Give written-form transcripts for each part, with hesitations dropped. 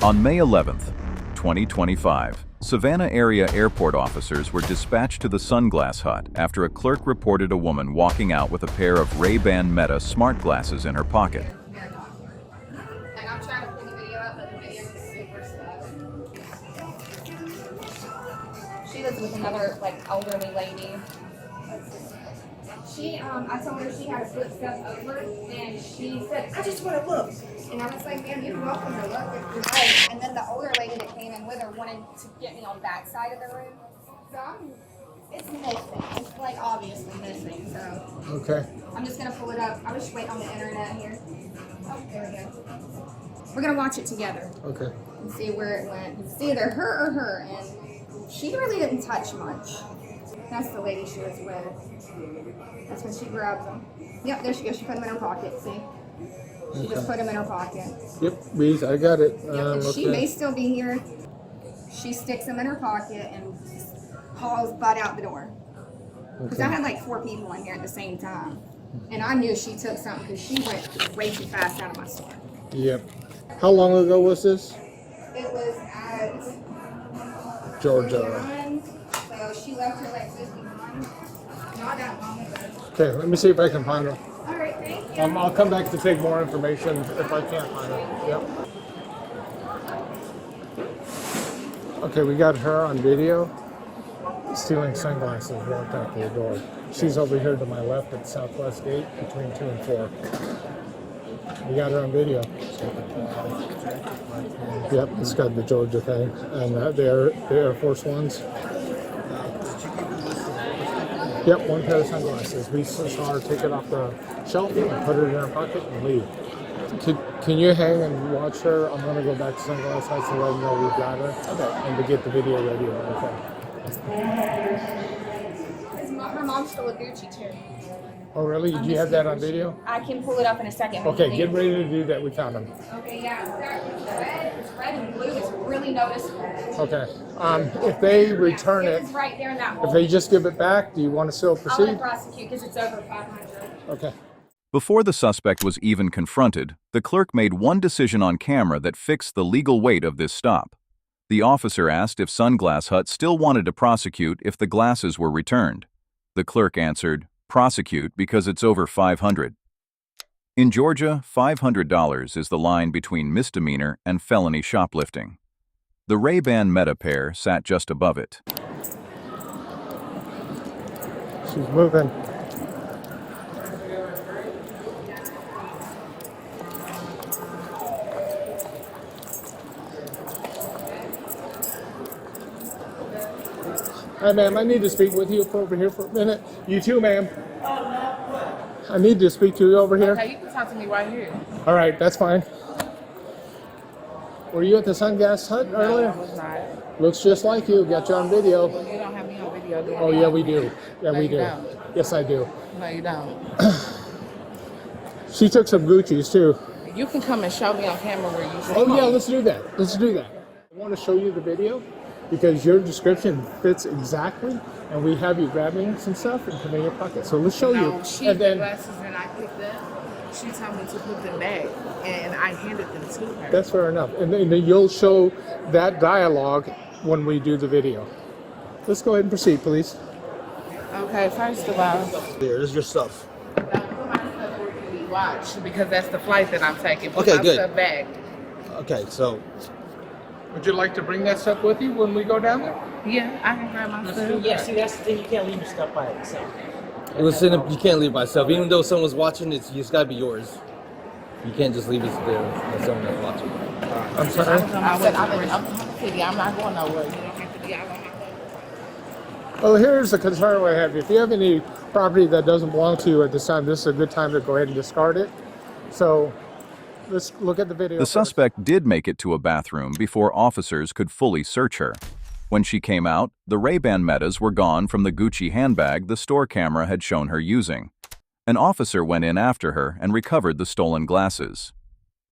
On May 11th, 2025, Savannah area airport officers were dispatched to the Sunglass Hut after a clerk reported a woman walking out with a pair of Ray-Ban Meta smart glasses in her pocket. I'm trying to pull the video up, but the video is super slow. She lives with another elderly lady. I told her she had to flip stuff over, and she said, "I just want to look." And I was like, "Ma'am, you're welcome to look if you like." And then the older lady that came in with her wanted to get me on the back side of the room. So it's missing. It's obviously missing. So Okay. I'm just gonna pull it up. I was just waiting on the internet here. Oh, there we go. We're gonna watch it together. Okay. And see where it went. It's either her or her, and she really didn't touch much. That's the lady she was with. That's when she grabs them. Yep, there she goes. She put them in her pocket. See? She just put them in her pocket. Yep, Bees, I got it. Yep, and she may still be here. She sticks them in her pocket and hauls butt out the door. Because I had 4 people in here at the same time. And I knew she took something because she went way too fast out of my store. Yep. How long ago was this? It was at Georgia. 41, so she left her 51. Not that long ago. Okay, let me see if I can find her. All right, thank you. I'll come back to take more information if I can't find her. Yep. Okay, we got her on video stealing sunglasses walked out the door. She's over here to my left at the southwest gate between 2 and 4. We got her on video. Yep, it's got the Georgia thing and the Air Force Ones. Yep, one pair of sunglasses. We saw her take it off the shelf and put it in her pocket and leave. Can you hang and watch her? I'm going to go back to Sunglass Hut to let them know we've got her. Okay. And to get the video ready. Okay. Her mom stole a Gucci too. Oh, really? Did you have that on video? I can pull it up in a second. Okay, get ready to do that. We found them. Okay, yeah. It's red and blue. It's really noticeable. Okay. If they return it, It's right there in that hole. if they just give it back, do you want to still I'm going to proceed? prosecute because it's over 500. Okay. Before the suspect was even confronted, the clerk made one decision on camera that fixed the legal weight of this stop. The officer asked if Sunglass Hut still wanted to prosecute if the glasses were returned. The clerk answered, "Prosecute because it's over 500. In Georgia, $500 is the line between misdemeanor and felony shoplifting. The Ray-Ban Meta pair sat just above it. She's moving. Hi, ma'am. I need to speak with you over here for a minute. You too, ma'am. I need to speak to you over here. Okay, you can talk to me right here. All right, that's fine. Were you at the Sunglass Hut earlier? No, I was not. Looks just like you. Got you on video. You don't have me on video, do you? Oh, yeah, we do. Yeah, No, we you do. don't. Yes, I do. No, you don't. She took some Gucci's too. You can come and show me on camera where you Oh, yeah, let's do that. Let's do that. I want to show you the video because your description fits exactly, and we have you grabbing some stuff and putting in your pocket. So let's show you. She And then glasses and I picked up. She told me to put them back, and I handed them to her. that's fair enough. And then you'll show that dialogue when we do the video. Let's go ahead and proceed, please. Okay, first of all, There, this is your stuff. don't put my stuff where you can watch because that's the flight that I'm taking. Put Okay, my good. stuff back. Okay, so Would you like to bring that stuff with you when we go down there? Yeah, I can grab my stuff. Yeah, see, that's the thing. You can't leave your stuff by itself. it was sitting. You can't leave by itself, even though someone's watching. It's got to be yours. You can't just leave it there when someone else watching. I'm sorry. I said I'm in the city. I'm not going nowhere. You don't have to be out on my phone. Well, here's the concern I have. If you have any property that doesn't belong to you at this time, this is a good time to go ahead and discard it. So let's look at the video. The first. suspect did make it to a bathroom before officers could fully search her. When she came out, the Ray-Ban Metas were gone from the Gucci handbag the store camera had shown her using. An officer went in after her and recovered the stolen glasses.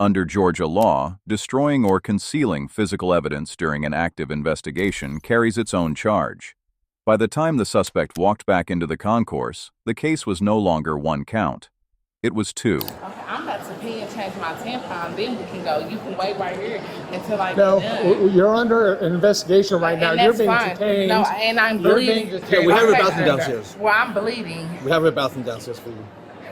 Under Georgia law, destroying or concealing physical evidence during an active investigation carries its own charge. By the time the suspect walked back into the concourse, the case was no longer one count. It was two. Okay, I'm about to pee and change change my tampon, then we can go. You can wait right here until I get No, done. you're under an investigation right now. And You're that's being fine. detained. No, and I'm You're being bleeding. detained. Yeah, we have a Okay. bathroom downstairs. Well, I'm bleeding. We have a bathroom downstairs for you.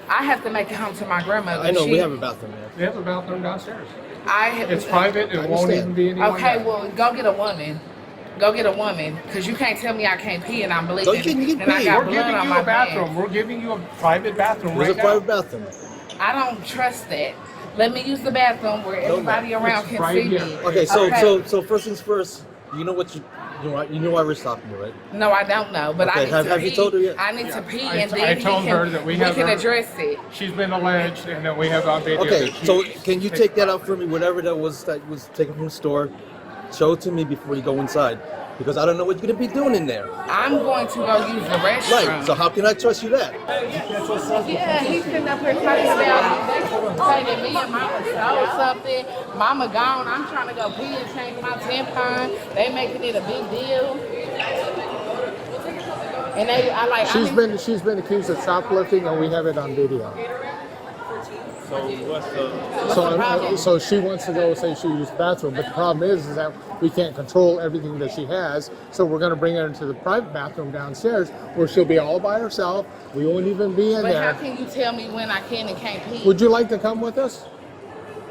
I have to make it home to my grandmother. I know, we have a bathroom there. We have a bathroom downstairs. I It's private. It won't understand. even be anyone Okay, there. well, go get a woman. Go get a woman, because you can't tell me I can't pee and I'm bleeding. No, you can and I pee. got We're blood giving on you my a bathroom. pants. We're giving you a private bathroom There's right a now. private bathroom. I don't trust that. Let me use the bathroom where everybody around It's can right see here. me. Okay, so first things first. You know what you know why we're stopping you, right? No, I don't know, but I Okay, need have to you pee. told her yet? I need to pee, I and t- then I told her that we have can her- address it. She's been alleged, and that we have on video. Okay, that she- so can you take that out for me? Whatever that was taken from the store, show it to me before you go inside, because I don't know what you're gonna be doing in there. I'm going to go use the restroom. Right. So how can I trust you that? Yeah, he's sitting up here talking about they say that me and Mama stole something. Mama gone. I'm trying to go pee and change my tampon. They making it a big deal. And She's been accused of shoplifting, and we have it on video. So she wants to go say she used the bathroom, but the problem is that we can't control everything that she has. So we're going to bring her into the private bathroom downstairs, where she'll be all by herself. We won't even be in But there. how can you tell me when I can and can't pee? Would you like to come with us?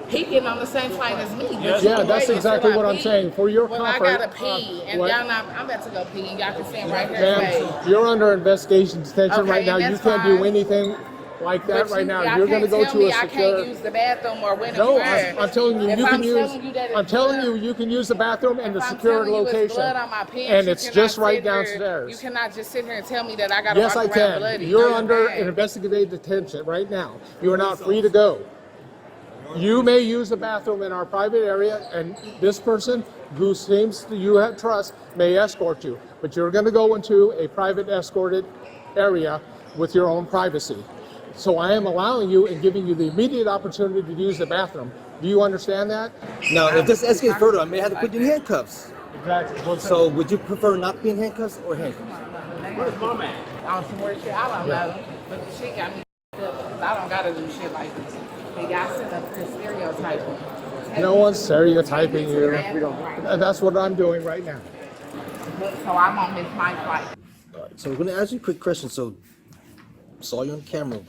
He getting on the same flight as me. Yeah, that's exactly what I'm saying. For your well, comfort. I gotta pee, and what- y'all not. I'm about to go pee, and y'all can stand right here. Ma'am, you're under investigation detention Okay, right now. and You that's can't do fine. anything like that right now. Y'all You're going to can't go tell to me a I secure. can't use the bathroom or when No, it's I'm telling you, If you I'm can use. telling you that it's I'm telling blood- you, you can use the bathroom in the If I'm secure telling you it's location, blood on my pants, and you it's cannot just right sit here- downstairs. You cannot just sit here and tell me that I got to Yes, walk I around can. bloody. You're No, under can't. an investigative detention right now. You are not free to go. You may use the bathroom in our private area, and this person who seems to you have trust may escort you. But you're going to go into a private escorted area with your own privacy. So I am allowing you and giving you the immediate opportunity to use the bathroom. Do you understand that? Now, if this escalates further, I may have to put you in handcuffs. Exactly. So would you prefer not being handcuffs or handcuffs? Where's mom at? On some weird shit, I don't know. But she got me up because I don't gotta do shit like this. And y'all sit up here stereotyping. No one's stereotyping you. Right. That's what I'm doing right now. So I'm on this my flight. So we're gonna ask you a quick question. So saw you on camera,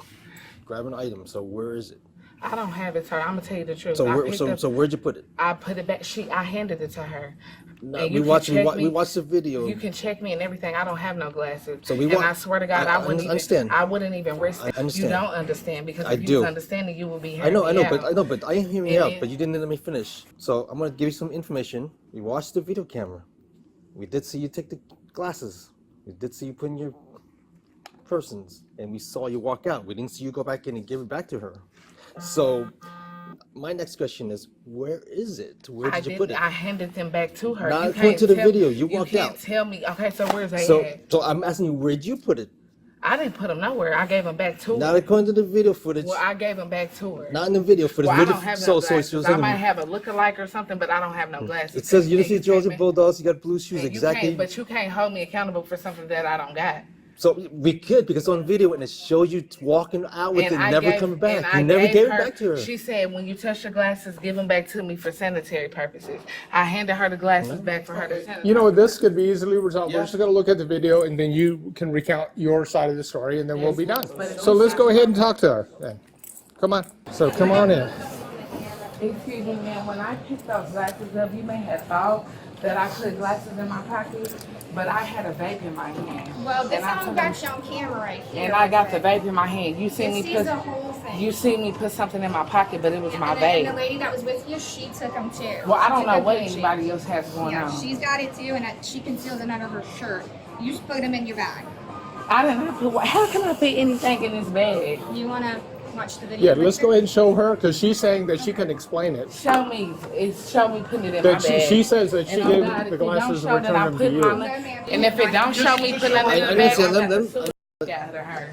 grab an item. So where is it? I don't have it, sir. I'm gonna tell you the truth. So I where, picked so up- so where'd you put it? I put it back. I handed it to her. No, And we you can watched check me. we watched the video. You can check me and everything. I don't have no glasses. So we and want- I swear to God, I I wouldn't even. understand. I wouldn't even risk it. I understand. You don't understand because I if you do. was understanding, you would be. I know, hearing me but I am hearing you And out, it- but you didn't let me finish. So I'm gonna give you some information. We watched the video camera. We did see you take the glasses. We did see you put in your persons, and we saw you walk out. We didn't see you go back in and give it back to her. So my next question is, where is it? Where did you put it? I handed them back to her. Not You according can't to the tell- video. You walked can't out. Tell me. Okay, so where's they So, at? so I'm asking you, where'd you put it? I didn't put them nowhere. I gave them back to Not her. according to the video footage. Well, I gave them back to her. Not in the video footage. Well, I Video- don't have no so glasses. it was I in the- might have a lookalike or something, but I don't have no glasses. It says University And of Georgia can't- Bulldogs. You got blue shoes, and exactly. But you can't hold me accountable for something that I don't got. So we could, because on video and it shows you walking out with it, I never gave- coming back. and I You never gave it her- back to her. She said, when you touch your glasses, give them back to me for sanitary purposes. I handed her the glasses back for her to sanitize. You know, this could be easily resolved. We're just going to look at the video, and then you can recount your side of the story, and then we'll be done. So let's go ahead and talk to her then. Come on. So come on in. Excuse me, ma'am, when I picked those glasses up, you may have thought that I put glasses in my pocket, but I had a vape in my hand. Well, this And I all told got them- you on camera right here. And I got the vape in my hand. You see This me is put the whole thing. you see me put something in my pocket, but it was my and the vape. lady that was with you, she took them too. Well, I She don't took know them what too. anybody else has going Yeah, on. she's got it too, and she conceals it under her shirt. You just put them in your bag. I didn't put. How can I fit anything in this bag? You want to watch the video? Yeah, let's with go her? ahead and show her, because she's saying that she can explain it. Show me putting it in my That bag. she says that she And gave oh God, the if it don't glasses show and that I returned them put to my you. money- and if it don't show me putting nothing in I the bag, understand. I'm Let- about to sue the f- out of her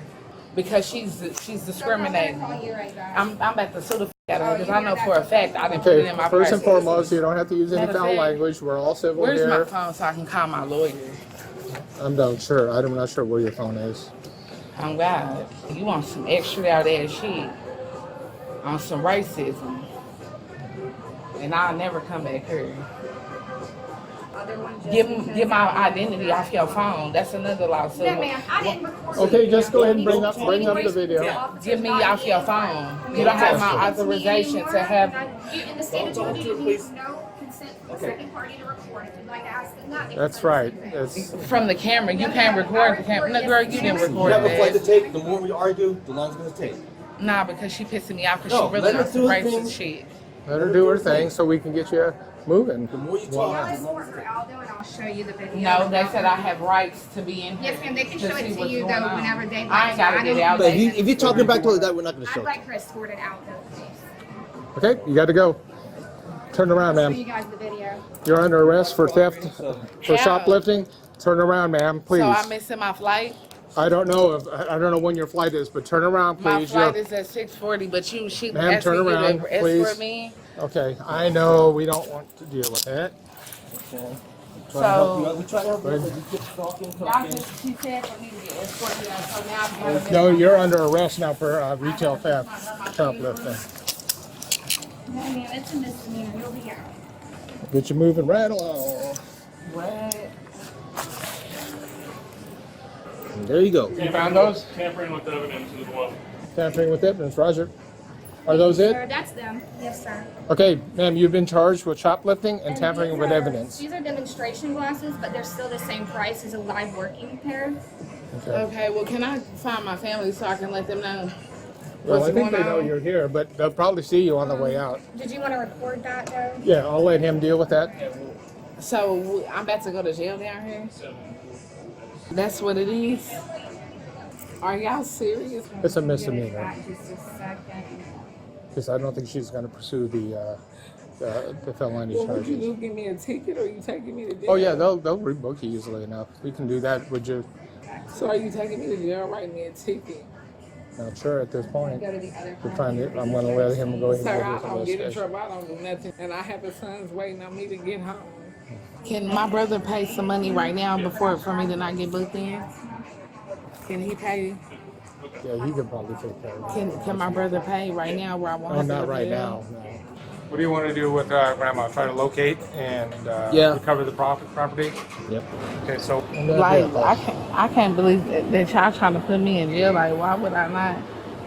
because she's So I'm gonna discriminating. call you right back. I'm about to sue the f- out of her because I know for a fact I didn't put it Okay, in my first purse. and foremost, you don't have to use any Matter of foul fact, language. We're all civil Where's my here. phone so I can call my lawyer? I'm not sure. I'm not sure where your phone is. Oh God, you want some extra out of that shit? on some racism. And I'll never come back here. Other one just Get my identity off your phone. That's another lawsuit. No, ma'am, I didn't record Okay, it. just go ahead and bring up the video. Get me off your phone. You don't have my authorization to have. In the state of Georgia, you need no consent from the second party to record. If you'd like to ask them that, they can That's send it right. to you. It's, From the camera, you can't record the camera. No, girl, you didn't You record have a flight to that. take. The more we argue, the longer it's gonna take. Nah, because she pissing me off because No, she really let her on some do her racist thing. shit. let her do her thing so we can get you moving. The more you You talk, know the this longer work it's for gonna Aldo, and I'll show you the video. No, they said I have rights to be in here. Yes, ma'am, they can to show it see to what's you, going though, on. whenever they I like. ain't gotta I get don't- out. But if you're talking back to that, we're not gonna show I'd it. like her escorted out, though, please. Okay, you got to go. Turn around, Show ma'am. you guys the video. You're under arrest for theft, for How? shoplifting. Turn around, ma'am, please. So I'm missing my flight. I don't know when your flight is, but turn around, My please. flight You're- is at 6:40, but she Ma'am, asked turn me around, to escort please. me. Okay, I know we don't want to deal with that. Try to help you So out. We try to help you. Right. out. We keep talking. she said for me to get escorted out. So now I'm gonna No, you're under arrest now for retail theft, shoplifting. No, ma'am, it's a misdemeanor. You'll be out. Get you moving right along. What? And there you go. You found those? Tampering with evidence as well. Tampering with evidence, Roger. Are those it? Sir, that's them. Yes, sir. Okay, ma'am, you've been charged with shoplifting and tampering these with are- evidence. These are demonstration glasses, but they're still the same price as a live working pair. Okay. Okay, well, can I find my family so I can let them know Well, what's I think going they know on? you're here, but they'll probably see you on the way out. Did you want to record that, though? Yeah, I'll let him deal with that. So I'm about to go to jail down here? That's what it is? Are y'all serious? It's a misdemeanor. Back just a second. Because I don't think she's going to pursue the felony Well, would you charges. do give me a ticket or are you taking me to jail? Oh yeah, they'll rebook you easily enough. We can do that. Would you? So are you taking me to jail, writing me a ticket? Not sure at this point. Go to the other We're trying to. I'm going to let him go ahead Sir, and I do his don't get in investigation. trouble. I don't do nothing. And I have a son's waiting on me to get home. Can my brother pay some money right now for me to not get booked in? Can he pay? Yeah, he could probably take care of it. Can my brother pay right now where I want Oh, him to not go to right jail? now. No. What do you want to do with Grandma? Try to locate and Yeah. recover the property? Yep. Okay, so Like I can't believe that y'all trying to put me in jail. Like why would I not?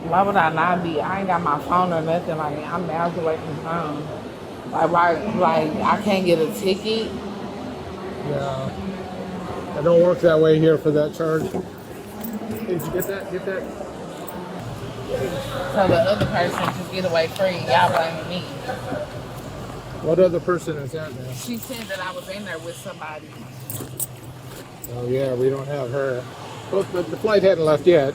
Why would I not be? I ain't got my phone or nothing. Like I'm miles away from home. Like why? Like I can't get a ticket. yeah, it don't work that way here for that charge. Did you get that? Get that? So the other person just get away free. Y'all blaming me. What other person is that now? She said that I was in there with somebody. Oh yeah, we don't have her. Well, but the flight hadn't left yet.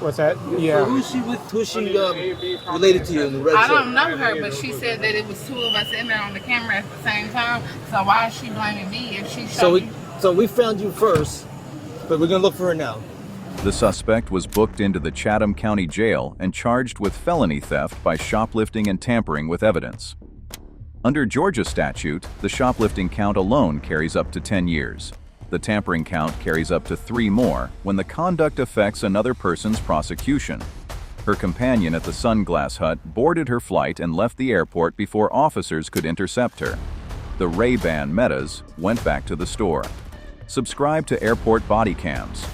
What's that? So Yeah. who's she with? Who's she related to you in the red I shirt? don't know her, but she said that it was two of us in there on the camera at the same time. So why is she blaming me if she showed me? So we found you first, but we're gonna look for her now. The suspect was booked into the Chatham County Jail and charged with felony theft by shoplifting and tampering with evidence. Under Georgia statute, the shoplifting count alone carries up to 10 years. The tampering count carries up to 3 more when the conduct affects another person's prosecution. Her companion at the Sunglass Hut boarded her flight and left the airport before officers could intercept her. The Ray-Ban Metas went back to the store. Subscribe to Airport Bodycams.